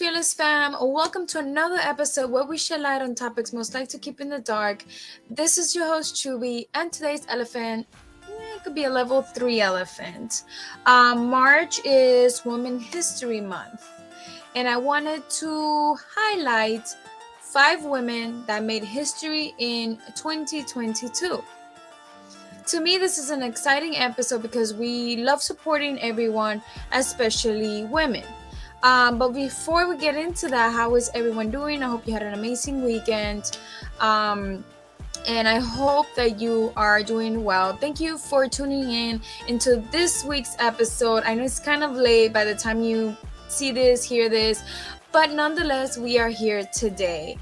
Fearless Fam? Welcome to another episode where we shed light on topics most likely to keep in the dark. This is your host, Chubby, and today's elephant, it could be a level 3 elephant. March is Women History Month, and I wanted to highlight 5 women that made history in 2022. To me, this is an exciting episode because we love supporting everyone, especially women. But before we get into that, how is everyone doing? I hope you had an amazing weekend. And I hope that you are doing well. Thank you for tuning in into this week's episode. I know it's kind of late by the time you see this, hear this, but nonetheless, we are here today.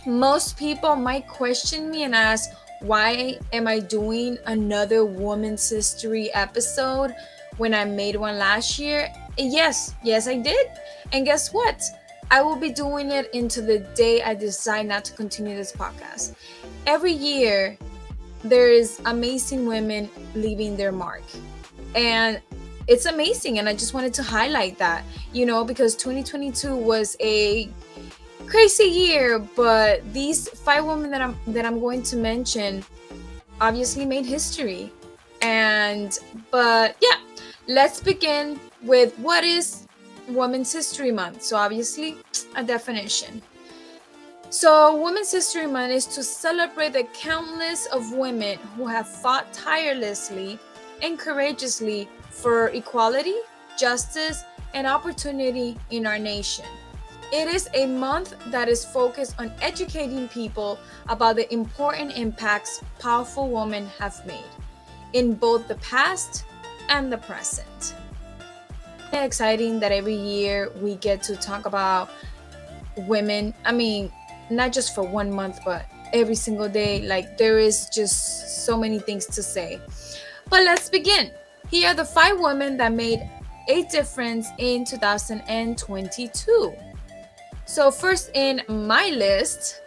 Most people might question me and ask, why am I doing another Women's History episode when I made one last year? Yes, I did. And guess what? I will be doing it into the day I decide not to continue this podcast. Every year, there is amazing women leaving their mark. And it's amazing. And I just wanted to highlight that, because 2022 was a crazy year, but these 5 women that I'm going to mention obviously made history. But yeah, let's begin with what is Women's History Month. So obviously a definition. So Women's History Month is to celebrate the countless of women who have fought tirelessly and courageously for equality, justice, and opportunity in our nation. It is a month that is focused on educating people about the important impacts powerful women have made in both the past and the present. It's exciting that every year we get to talk about women. I mean, not just for 1 month, but every single day. Like, there is just so many things to say. But let's begin. Here are the 5 women that made a difference in 2022. So first in my list,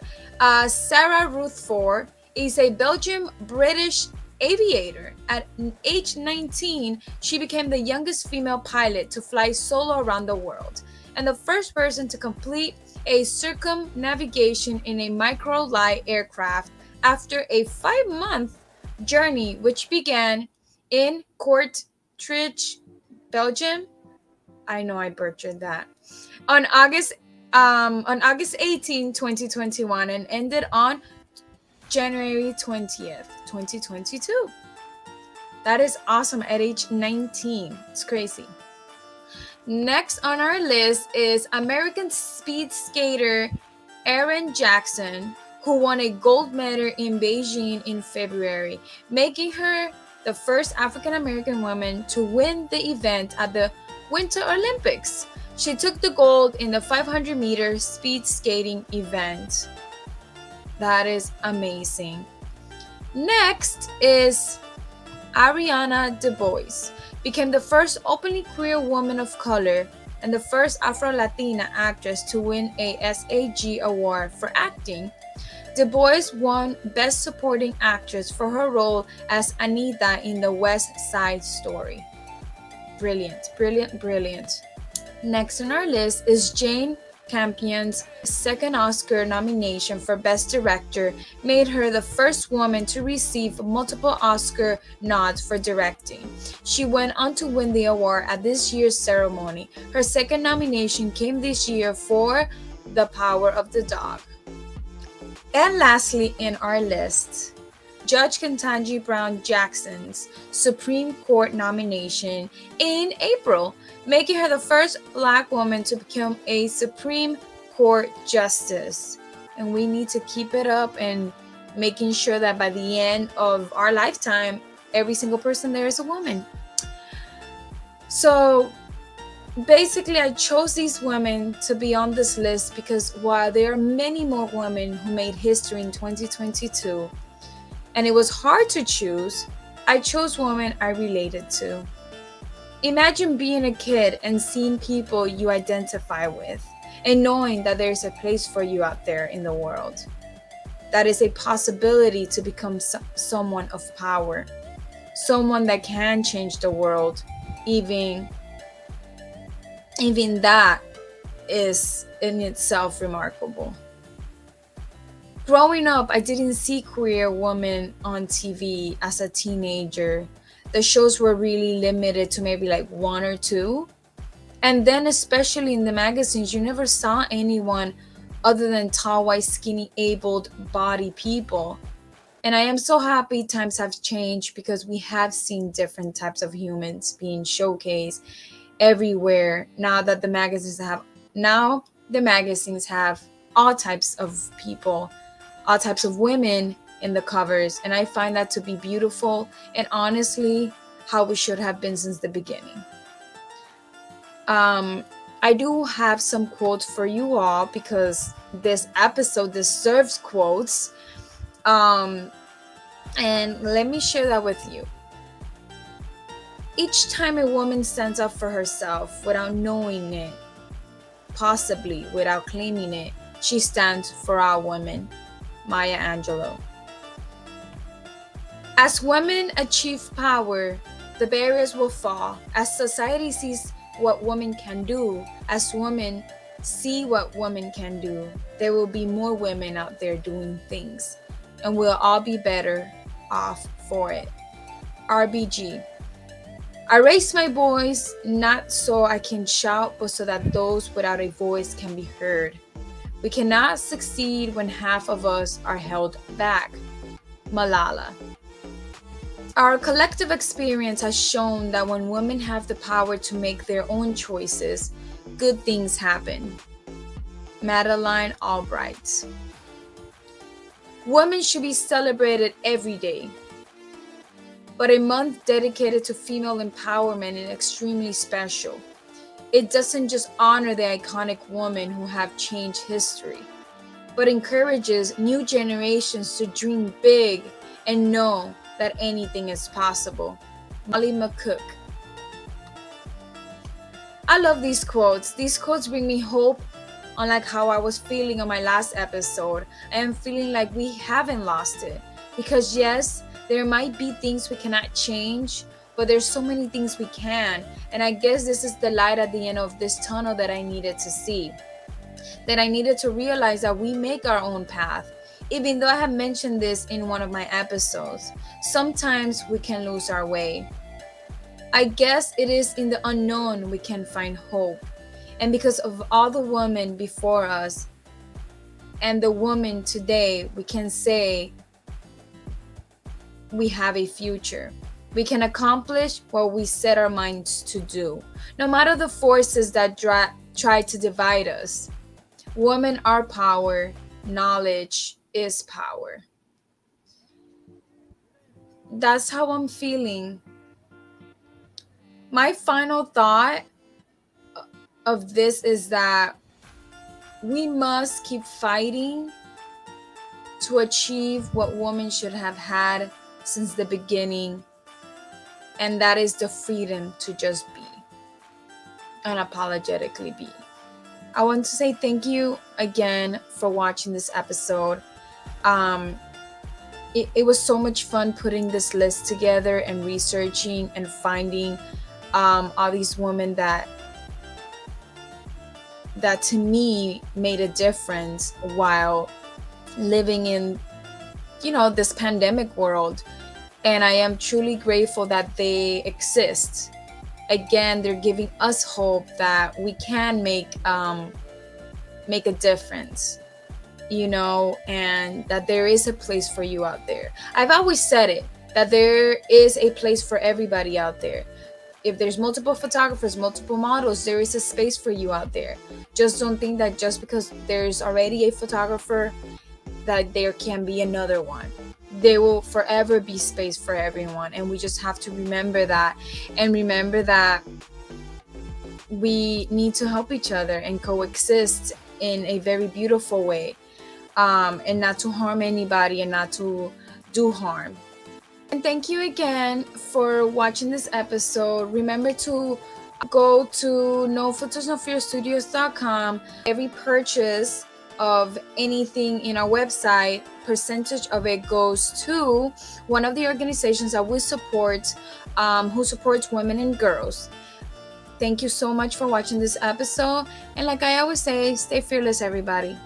Sarah Rutherford is a Belgian-British aviator. At age 19, she became the youngest female pilot to fly solo around the world and the first person to complete a circumnavigation in a micro-light aircraft after a 5-month journey, which began in Kortrijk, Belgium. I know I butchered that. On August 18, 2021 and ended on January 20th, 2022. That is awesome at age 19. It's crazy. Next on our list is American speed skater Erin Jackson, who won a gold medal in Beijing in February, making her the first African American woman to win the event at the Winter Olympics. She took the gold in the 500-meter speed skating event. That is amazing. Next is Ariana DeBose. Became the first openly queer woman of color and the first Afro-Latina actress to win a SAG award for acting. DeBose won Best Supporting Actress for her role as Anita in the West Side Story. Brilliant, brilliant, brilliant. Next on our list is Jane Campion's second Oscar nomination for Best Director made her the first woman to receive multiple Oscar nods for directing. She went on to win the award at this year's ceremony. Her second nomination came this year for The Power of the Dog. And lastly in our list, Judge Ketanji Brown Jackson's Supreme Court nomination in April, making her the first Black woman to become a Supreme Court justice. And we need to keep it up and making sure that by the end of our lifetime, every single person there is a woman. So basically, I chose these women to be on this list because while there are many more women who made history in 2022, and it was hard to choose, I chose women I related to. Imagine being a kid and seeing people you identify with and knowing that there's a place for you out there in the world. That is a possibility to become someone of power, someone that can change the world. Even that is in itself remarkable. Growing up, I didn't see queer women on TV as a teenager. The shows were really limited to maybe like one or two. And then, especially in the magazines, you never saw anyone other than tall, white, skinny, able bodied people. And I am so happy times have changed because we have seen different types of humans being showcased everywhere. Now the magazines have all types of people, all types of women in the covers, and I find that to be beautiful and honestly how we should have been since the beginning. I do have some quotes for you all because this episode deserves quotes. And let me share that with you. Each time a woman stands up for herself without knowing it, possibly without claiming it, she stands for all women. Maya Angelou. As women achieve power, the barriers will fall. As society sees what women can do, as women see what women can do, there will be more women out there doing things, and we'll all be better off for it. RBG. I raise my voice not so I can shout, but so that those without a voice can be heard. We cannot succeed when half of us are held back. Malala. Our collective experience has shown that when women have the power to make their own choices, good things happen. Madeleine Albright. Women should be celebrated every day, but a month dedicated to female empowerment is extremely special. It doesn't just honor the iconic women who have changed history, but encourages new generations to dream big and know that anything is possible. Molly McCook. I love these quotes. These quotes bring me hope, unlike how I was feeling on my last episode. I am feeling like we haven't lost it. Because yes, there might be things we cannot change, but there's so many things we can. And I guess this is the light at the end of this tunnel that I needed to see. That I needed to realize that we make our own path. Even though I have mentioned this in one of my episodes, sometimes we can lose our way. I guess it is in the unknown we can find hope. And because of all the women before us and the women today, we can say we have a future. We can accomplish what we set our minds to do. No matter the forces that try to divide us, women are power, knowledge is power. That's how I'm feeling. My final thought of this is that we must keep fighting to achieve what women should have had since the beginning, and that is the freedom to just be, unapologetically be. I want to say thank you again for watching this episode. It was so much fun putting this list together and researching and finding all these women that to me made a difference while living in this pandemic world. And I am truly grateful that they exist. Again, they're giving us hope that we can make a difference, and that there is a place for you out there. I've always said it, that there is a place for everybody out there. If there's multiple photographers, multiple models, there is a space for you out there. Just don't think that just because there's already a photographer that there can be another one. There will forever be space for everyone, and we just have to remember that, and remember that we need to help each other and coexist in a very beautiful way, and not to harm anybody and not to do harm. And thank you again for watching this episode. Remember to go to nofiltersnofearstudios.com. Every purchase of anything in our website, percentage of it goes to one of the organizations that we support, who supports women and girls. Thank you so much for watching this episode. And like I always say, stay fearless, everybody.